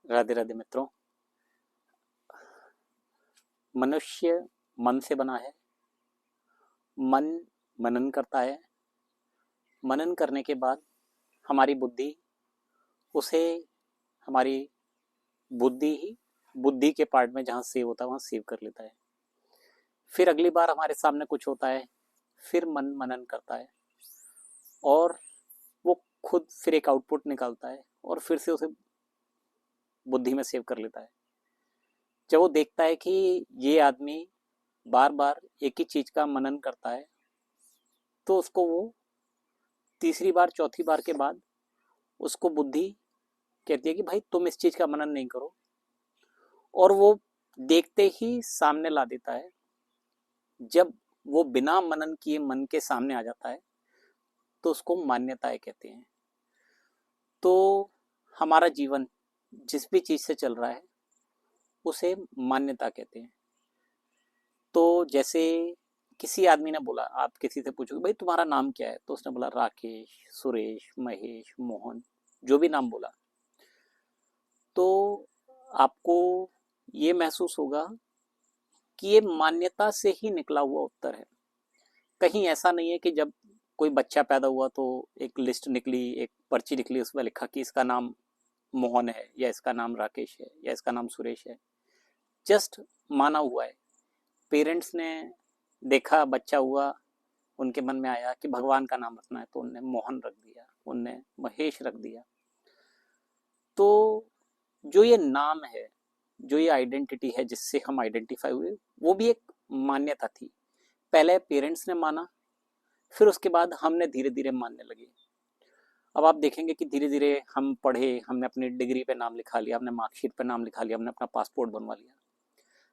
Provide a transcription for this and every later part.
राधे राधे मित्रों। मनुष्य मन से बना है। मन मनन करता है। मनन करने के बाद हमारी बुद्धि उसे हमारी बुद्धि ही बुद्धि के पार्ट में जहाँ सेव होता है वहाँ सेव कर लेता है। फिर अगली बार हमारे सामने कुछ होता है, फिर मन मनन करता है और वो खुद फिर एक आउटपुट निकालता है और फिर से उसे बुद्धि में सेव कर लेता है। जब वो देखता है कि ये आदमी बार बार एक ही चीज का मनन करता है, तो उसको वो तीसरी बार चौथी बार के बाद उसको बुद्धि कहती है कि भाई तुम इस चीज का मनन नहीं करो, और वो देखते ही सामने ला देता है। जब वो बिना मनन किए मन के सामने आ जाता है तो उसको मान्यताएं कहते हैं। तो हमारा जीवन जिस भी चीज से चल रहा है उसे मान्यता कहते हैं। तो जैसे किसी आदमी ने बोला, आप किसी से पूछोगे भाई तुम्हारा नाम क्या है, तो उसने बोला राकेश, सुरेश, महेश, मोहन, जो भी नाम बोला, तो आपको ये महसूस होगा कि ये मान्यता से ही निकला हुआ उत्तर है। कहीं ऐसा नहीं है कि जब कोई बच्चा पैदा हुआ तो एक लिस्ट निकली, एक पर्ची निकली, उसमें लिखा कि इसका नाम मोहन है या इसका नाम राकेश है या इसका नाम सुरेश है। जस्ट माना हुआ है। पेरेंट्स ने देखा, बच्चा हुआ, उनके मन में आया कि भगवान का नाम रखना है तो उनने मोहन रख दिया, उनने महेश रख दिया। तो जो ये नाम है, जो ये आइडेंटिटी है जिससे हम आइडेंटिफाई हुए, वो भी एक मान्यता थी। पहले पेरेंट्स ने माना, फिर उसके बाद हमने धीरे धीरे मानने लगे। अब आप देखेंगे कि धीरे धीरे हम पढ़े, हमने अपनी डिग्री पे नाम लिखा लिया, हमने मार्कशीट पे नाम लिखा लिया, हमने अपना पासपोर्ट बनवा लिया,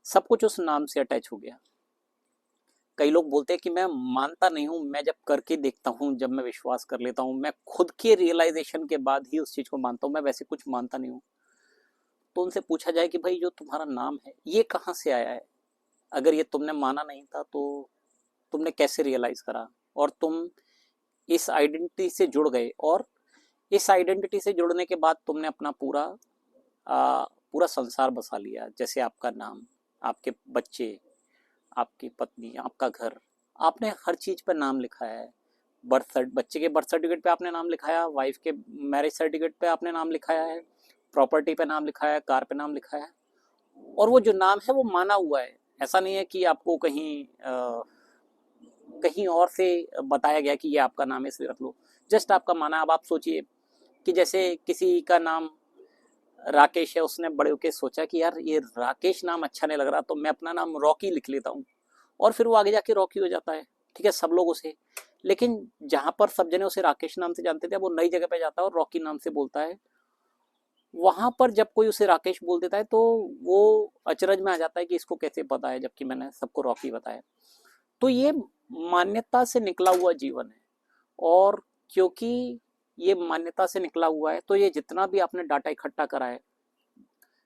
सब कुछ उस नाम से अटैच हो गया। कई लोग बोलते हैं कि मैं मानता नहीं हूं, मैं जब करके देखता हूं, जब मैं विश्वास कर लेता हूं, मैं खुद के रियलाइजेशन के बाद ही उस चीज को मानता हूं, मैं वैसे कुछ मानता नहीं हूं। तो उनसे पूछा जाए कि भाई जो तुम्हारा नाम है ये कहाँ से आया है? अगर ये तुमने माना नहीं था तो तुमने कैसे रियलाइज करा, और तुम इस आइडेंटिटी से जुड़ गए, और इस आइडेंटिटी से जुड़ने के बाद तुमने अपना पूरा संसार बसा लिया। जैसे आपका नाम, आपके बच्चे, आपकी पत्नी, आपका घर, आपने हर चीज पर नाम लिखा है। बच्चे के बर्थ सर्टिफिकेट पे आपने नाम लिखाया, वाइफ के मैरिज सर्टिफिकेट पे आपने नाम लिखाया है, प्रॉपर्टी पे नाम लिखा है, कार पे नाम लिखा है। और वो जो नाम है वो माना हुआ है। ऐसा नहीं है कि आपको कहीं और से बताया गया कि ये आपका नाम है इसलिए रख लो। जस्ट आपका माना। अब आप सोचिए कि जैसे किसी का नाम राकेश है, उसने बड़े होके सोचा कि यार ये राकेश नाम अच्छा नहीं लग रहा, तो मैं अपना नाम रॉकी लिख लेता हूँ, और फिर वो आगे जाके रॉकी हो जाता है। ठीक है, सब लोग उसे, लेकिन जहां पर सब जने उसे राकेश नाम से जानते थे, वो नई जगह पे जाता है और रॉकी नाम से बोलता है। वहां पर जब कोई उसे राकेश बोल देता है तो वो अचरज में आ जाता है कि इसको कैसे पता है, जबकि मैंने सबको रॉकी बताया। तो ये मान्यता से निकला हुआ जीवन है। और क्योंकि ये मान्यता से निकला हुआ है, तो ये जितना भी आपने डाटा इकट्ठा करा है,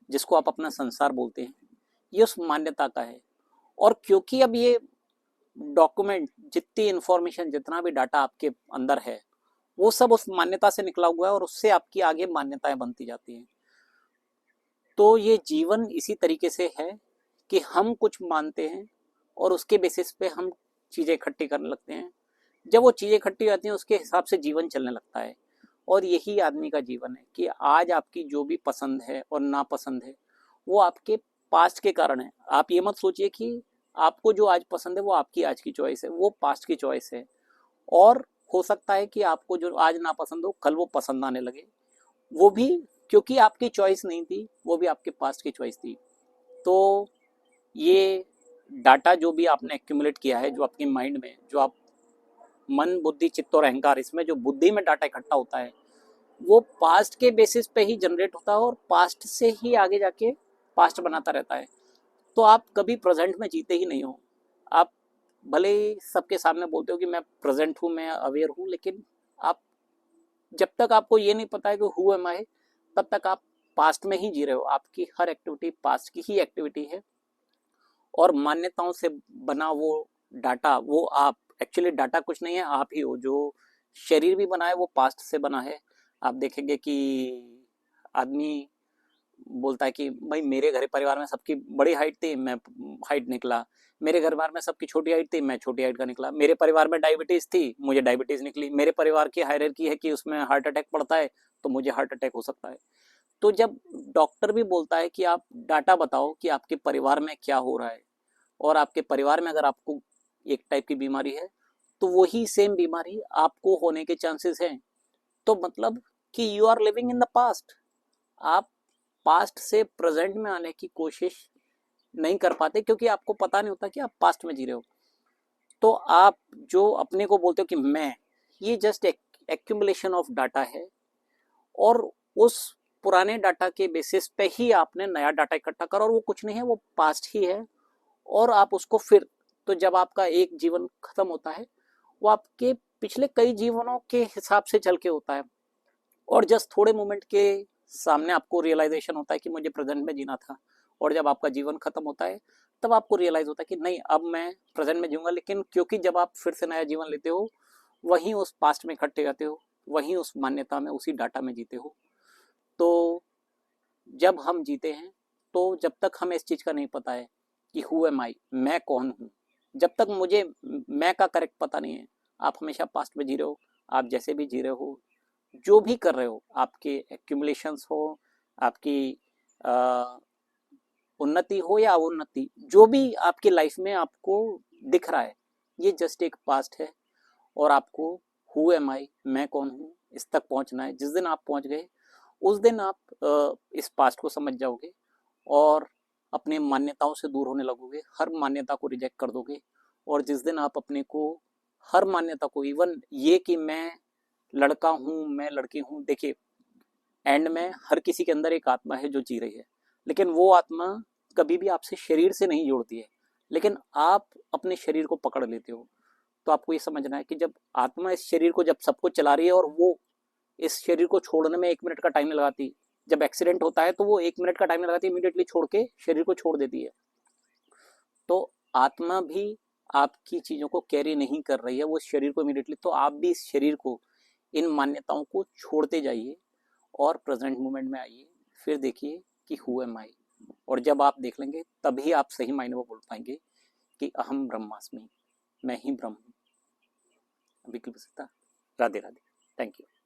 जिसको आप अपना संसार बोलते हैं, ये उस मान्यता का है। और क्योंकि अब ये डॉक्यूमेंट, जितनी इंफॉर्मेशन, जितना भी डाटा आपके अंदर है, वो सब उस मान्यता से निकला हुआ है, और उससे आपकी आगे मान्यताएं बनती जाती हैं। तो ये जीवन इसी तरीके से है कि हम कुछ मानते हैं और उसके बेसिस पे हम चीजें इकट्ठी करने लगते हैं। जब वो चीजें इकट्ठी हो जाती हैं, उसके हिसाब से जीवन चलने लगता है। और यही आदमी का जीवन है कि आज आपकी जो भी पसंद है और नापसंद है, वो आपके पास्ट के कारण है। आप ये मत सोचिए कि आपको जो आज पसंद है वो आपकी आज की चॉइस है, वो पास्ट की चॉइस है। और हो सकता है कि आपको जो आज नापसंद हो, कल वो पसंद आने लगे, वो भी क्योंकि आपकी चॉइस नहीं थी, वो भी आपके पास्ट की चॉइस थी। तो ये डाटा जो भी आपने एक्यूमुलेट किया है, जो आपके माइंड में, जो आप मन, बुद्धि, चित्त और अहंकार, इसमें जो बुद्धि में डाटा इकट्ठा होता है, वो पास्ट के बेसिस पे ही जनरेट होता है, और पास्ट से ही आगे जाके पास्ट बनाता रहता है। तो आप कभी प्रेजेंट में जीते ही नहीं हो। आप भले ही सबके सामने बोलते हो कि मैं प्रेजेंट हूँ, मैं अवेयर हूँ, लेकिन आप, जब तक आपको ये नहीं पता है कि हु एम आई, तब तक आप पास्ट में ही जी रहे हो। आपकी हर एक्टिविटी पास्ट की ही एक्टिविटी है, और मान्यताओं से बना वो डाटा, वो आप, एक्चुअली डाटा कुछ नहीं है, आप ही हो। जो शरीर भी बना है वो पास्ट से बना है। आप देखेंगे कि आदमी बोलता है कि भाई मेरे घर परिवार में सबकी बड़ी हाइट थी, मैं हाइट निकला, मेरे घर परिवार में सबकी छोटी हाइट थी, मैं छोटी हाइट का निकला, मेरे परिवार में डायबिटीज थी, मुझे डायबिटीज निकली, मेरे परिवार की हायरार्की है कि उसमें हार्ट अटैक पड़ता है तो मुझे हार्ट अटैक हो सकता है। तो जब डॉक्टर भी बोलता है कि आप डाटा बताओ कि आपके परिवार में क्या हो रहा है, और आपके परिवार में अगर आपको एक टाइप की बीमारी है तो वही सेम बीमारी आपको होने के चांसेस हैं। तो मतलब कि you are living in the past, आप पास्ट से प्रेजेंट में आने की कोशिश नहीं कर पाते क्योंकि आपको पता नहीं होता कि आप पास्ट में जी रहे हो। तो आप जो अपने को बोलते हो कि मैं, ये जस्ट एक्यूमुलेशन ऑफ डाटा है, और उस पुराने डाटा के बेसिस पे ही आपने नया डाटा इकट्ठा करा, और वो कुछ नहीं है, वो पास्ट ही है। और आप उसको फिर, तो जब आपका एक जीवन खत्म होता है वो आपके पिछले कई जीवनों के हिसाब से चल के होता है, और जस्ट थोड़े मोमेंट के सामने आपको रियलाइजेशन होता है कि मुझे प्रेजेंट में जीना था। और जब आपका जीवन खत्म होता है तब आपको रियलाइज होता है कि नहीं, अब मैं प्रेजेंट में जीऊंगा। लेकिन क्योंकि जब आप फिर से नया जीवन लेते हो, वहीं उस पास्ट में इकट्ठे जाते हो, वहीं उस मान्यता में, उसी डाटा में जीते हो। तो जब हम जीते हैं, तो जब तक हमें इस चीज का नहीं पता है कि हु एम आई, मैं कौन हूँ, जब तक मुझे मैं का करेक्ट पता नहीं है, आप हमेशा पास्ट में जी रहे हो। आप जैसे भी जी रहे हो, जो भी कर रहे हो, आपके एक्यूमुलेशंस हो, आपकी उन्नति हो या अवोन्नति, जो भी आपकी लाइफ में आपको दिख रहा है, ये जस्ट एक पास्ट है। और आपको हु एम आई, मैं कौन हूँ, इस तक पहुंचना है। जिस दिन आप पहुंच गए, उस दिन आप इस पास्ट को समझ जाओगे और अपने मान्यताओं से दूर होने लगोगे, हर मान्यता को रिजेक्ट कर दोगे। और जिस दिन आप अपने को, हर मान्यता को, इवन ये कि मैं लड़का हूं, मैं लड़की हूं, देखिए एंड में हर किसी के अंदर एक आत्मा है जो जी रही है, लेकिन वो आत्मा कभी भी आपसे शरीर से नहीं जोड़ती है, लेकिन आप अपने शरीर को पकड़ लेते हो। तो आपको ये समझना है कि जब आत्मा इस शरीर को, जब सब कुछ चला रही है, और वो इस शरीर को छोड़ने में 1 मिनट का टाइम लगाती, जब एक्सीडेंट होता है तो वो 1 मिनट का टाइम लगाती है, इमीडिएटली छोड़ के शरीर को छोड़ देती है। तो आत्मा भी आपकी चीजों को कैरी नहीं कर रही है, वो शरीर को इमीडिएटली, तो आप भी इस शरीर को, इन मान्यताओं को छोड़ते जाइए और प्रेजेंट मोमेंट में आइए। फिर देखिए कि हु एम आई, और जब आप देख लेंगे तभी आप सही मायने में बोल पाएंगे कि अहम ब्रह्मास्मि, मैं ही ब्रह्म हूँ। अभी की राधे राधे। Thank you.